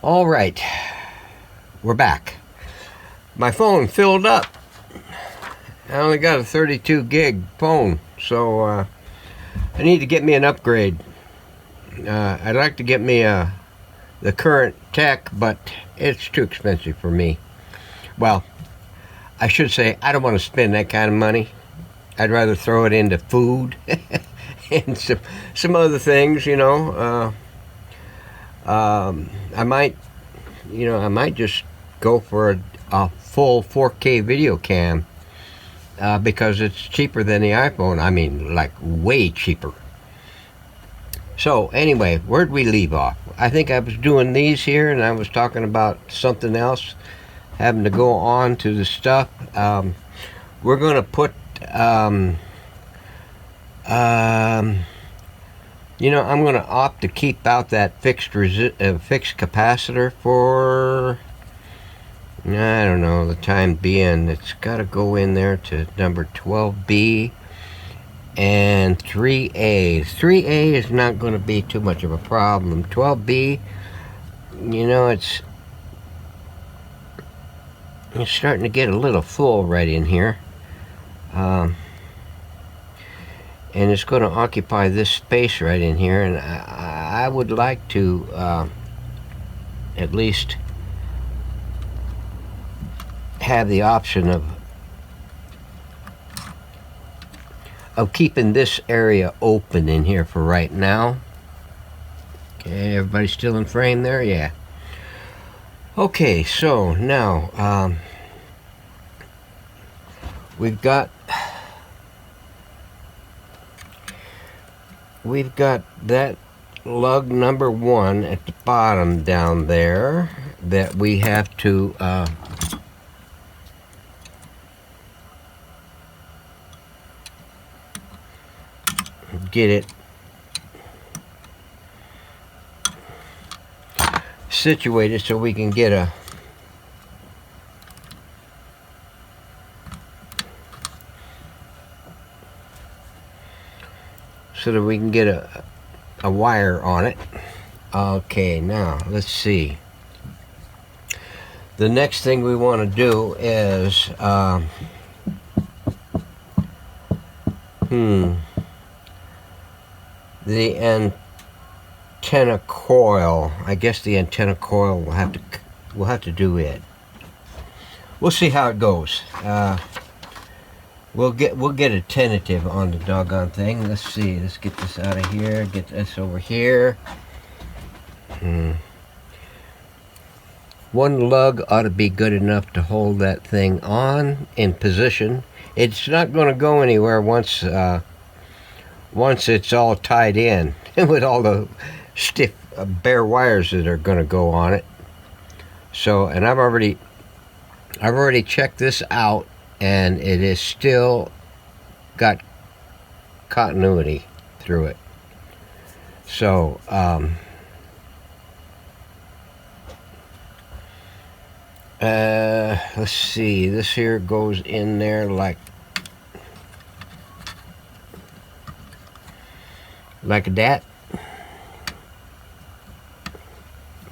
All right, we're back. My phone filled up. I only got a 32 gig phone, so I need to get me an upgrade. I'd like to get me the current tech, but it's too expensive for me. Well, I should say I don't want to spend that kind of money. I'd rather throw it into food and some other things, you know. I might just go for a full 4K video cam because it's cheaper than the iPhone. I mean, like way cheaper. So anyway, where'd we leave off? I think I was doing these here, and I was talking about something else, having to go on to the stuff. We're going to put, I'm going to opt to keep out that fixed capacitor for, I don't know, the time being. It's got to go in there to number 12B and 3A. 3A is not going to be too much of a problem. 12B, it's starting to get a little full right in here. And it's going to occupy this space right in here, and I would like to at least have the option of keeping this area open in here for right now. Okay, everybody still in frame there? Yeah. Okay, so now we've got that lug number 1 at the bottom down there that we have to get it situated so we can get a wire on it. Okay, now let's see. The next thing we want to do is the antenna coil. I guess the antenna coil will have to do it. We'll see how it goes. We'll get a tentative on the doggone thing. Let's see. Let's get this out of here. Get this over here. One lug ought to be good enough to hold that thing on in position. It's not going to go anywhere once it's all tied in with all the stiff bare wires that are going to go on it. So, and I've already checked this out, and it is still got continuity through it. So let's see, this here goes in there like that.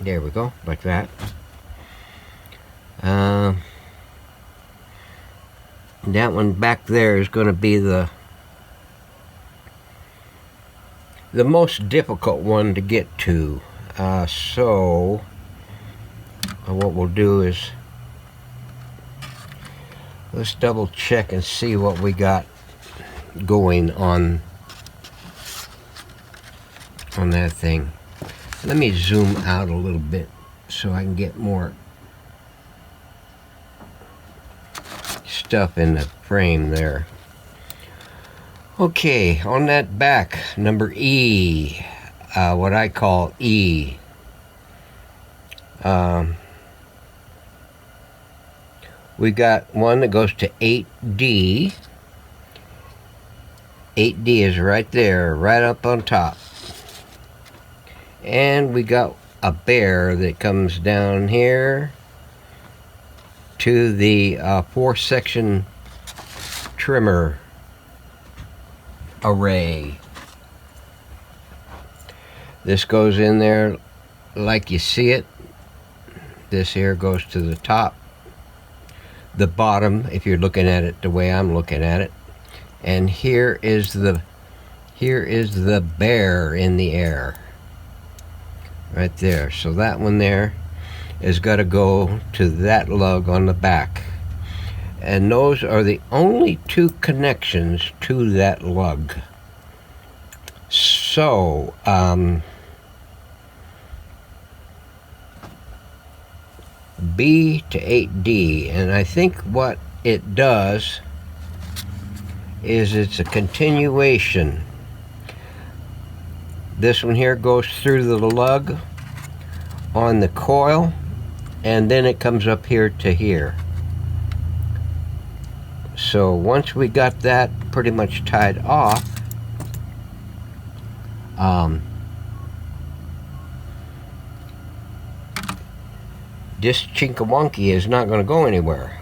There we go, like that. That one back there is going to be the most difficult one to get to. So what we'll do is let's double check and see what we got going on that thing. Let me zoom out a little bit so I can get more stuff in the frame there. Okay, on that back, number E, what I call E, we got one that goes to 8D. 8D is right there, right up on top. And we got a bear that comes down here to the 4-section trimmer array. This goes in there like you see it. This here goes to the top, the bottom, if you're looking at it the way I'm looking at it. And here is the bear in the air. Right there. So that one there is got to go to that lug on the back. And those are the only two connections to that lug. So, B to 8D, and I think what it does is it's a continuation. This one here goes through the lug on the coil, and then it comes up here to here. So once we got that pretty much tied off, this Chinkawonky is not going to go anywhere.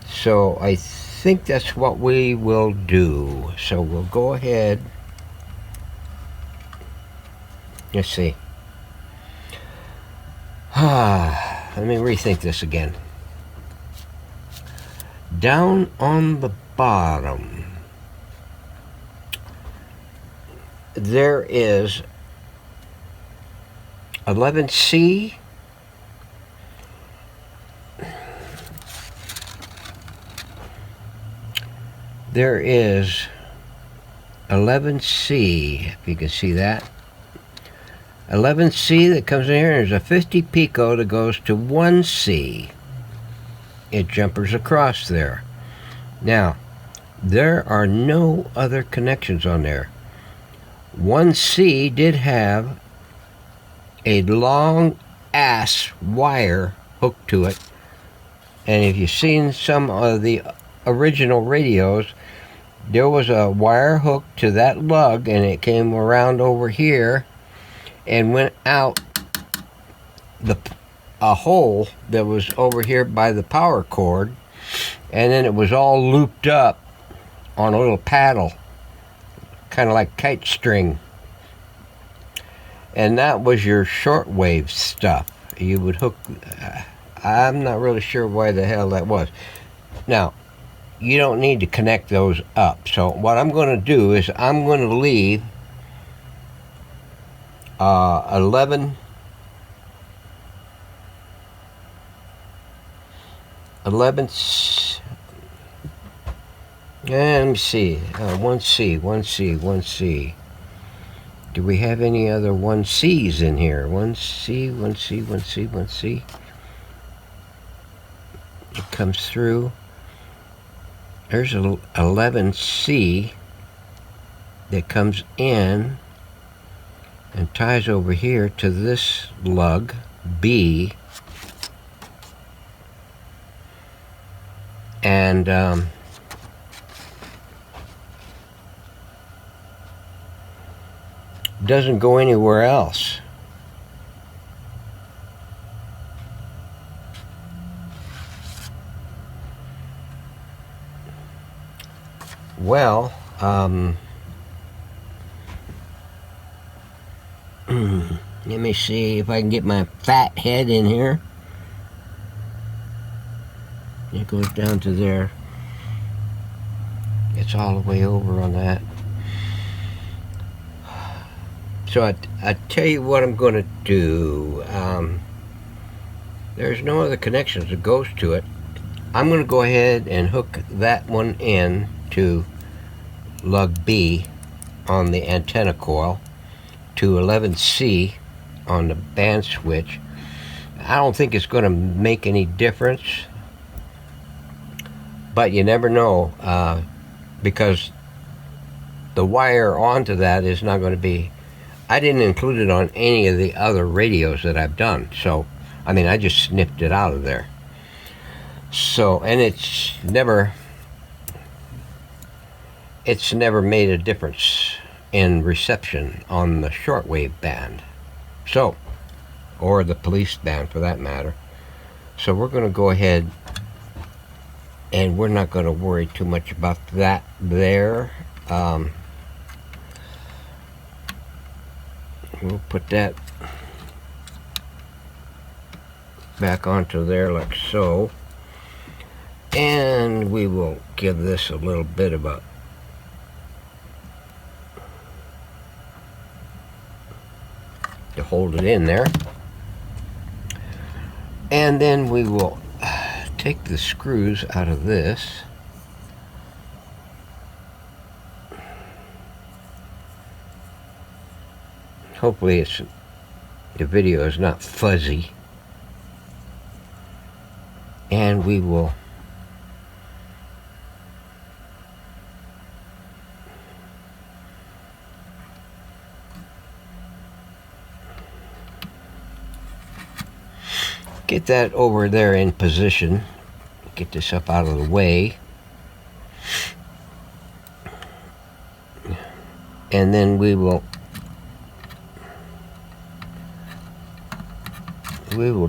So I think that's what we will do. So we'll go ahead. Let's see. Let me rethink this again. Down on the bottom, there is 11C. There is 11C, if you can see that. 11C that comes in here, and there's a 50 pico that goes to 1C. It jumpers across there. Now, there are no other connections on there. 1C did have a long ass wire hooked to it, and if you've seen some of the original radios, there was a wire hooked to that lug, and it came around over here and went out a hole that was over here by the power cord, and then it was all looped up on a little paddle, kind of like kite string. And that was your shortwave stuff. You would hook, I'm not really sure why the hell that was. Now, you don't need to connect those up. So what I'm going to do is I'm going to leave 11, and let me see, 1C. Do we have any other 1Cs in here? 1C. It comes through. There's a 11C that comes in and ties over here to this lug, B. And doesn't go anywhere else. Well, let me see if I can get my fat head in here. It goes down to there. It's all the way over on that. So I tell you what I'm going to do. There's no other connections that goes to it. I'm going to go ahead and hook that one in to lug B on the antenna coil, to 11C on the band switch. I don't think it's going to make any difference, but you never know, because the wire onto that is not going to be, I didn't include it on any of the other radios that I've done. So, I mean, I just snipped it out of there. So, and it's never made a difference in reception on the shortwave band. So, or the police band for that matter. So we're going to go ahead and we're not going to worry too much about that there. We'll put that back onto there like so. And we will give this a little bit of a to hold it in there. And then we will take the screws out of this. Hopefully the video is not fuzzy. And we will get that over there in position. Get this up out of the way. And then we will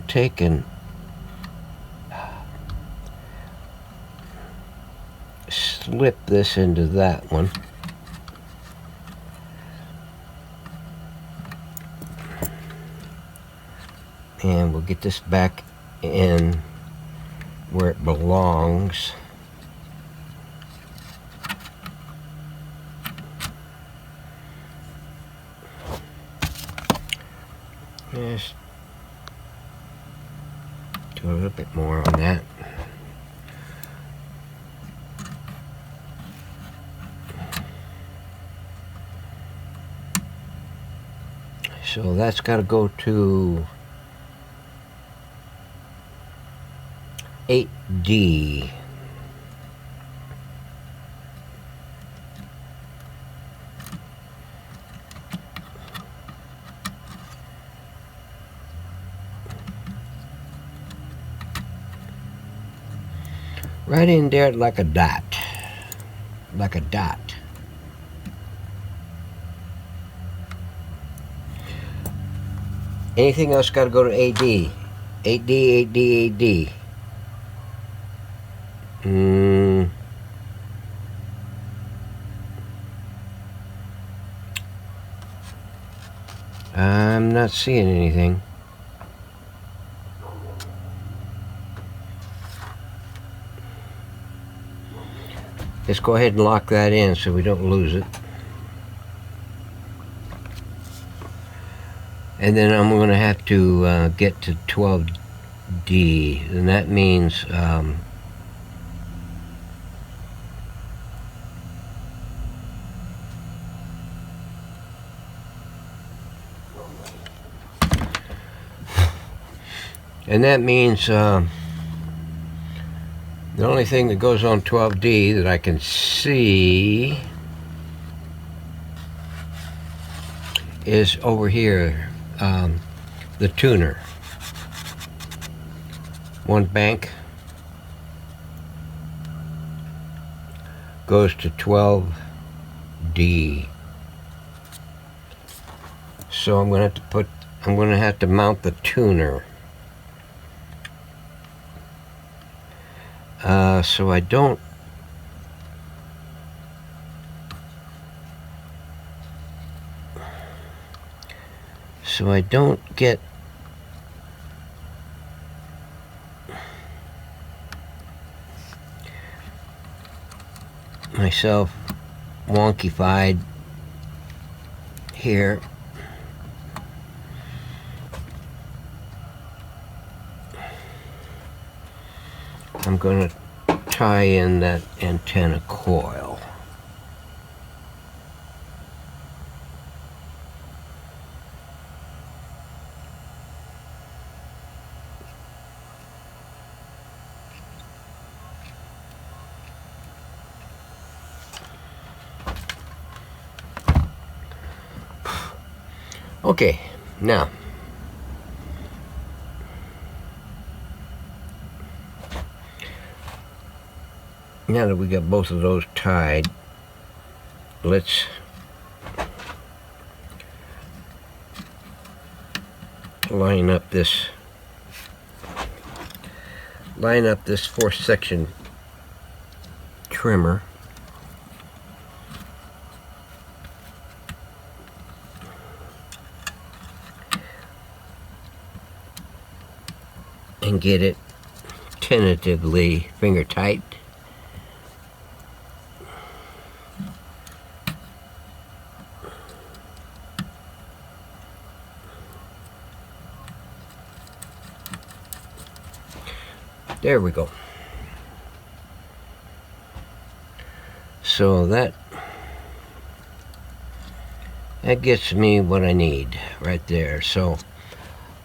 take and slip this into that one. And we'll get this back in where it belongs. Just do a little bit more on that. So that's got to go to 8D. Right in there like a dot. Like a dot. Anything else got to go to AD. 8D, 8D, 8D. I'm not seeing anything. Let's go ahead and lock that in so we don't lose it. And then I'm going to have to get to 12D, and that means the only thing that goes on 12D that I can see is over here, the tuner. One bank goes to 12D. So I'm going to have to mount the tuner. So I don't get myself wonkified here. I'm going to tie in that antenna coil. Okay, now that we got both of those tied, let's line up this 4th section trimmer. and get it tentatively finger tight. There we go. So that gets me what I need right there. So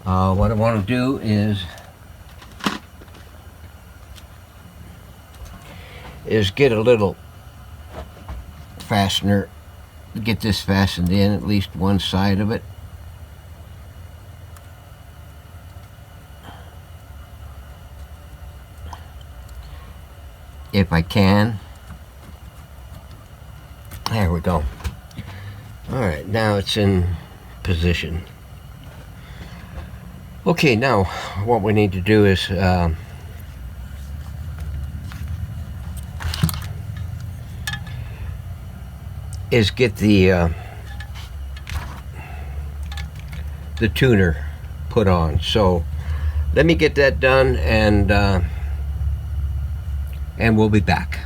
what I want to do is get a little fastener, get this fastened in, at least one side of it. If I can. There we go. Alright, now it's in position. Okay, now what we need to do is get the tuner put on. So let me get that done, and we'll be back.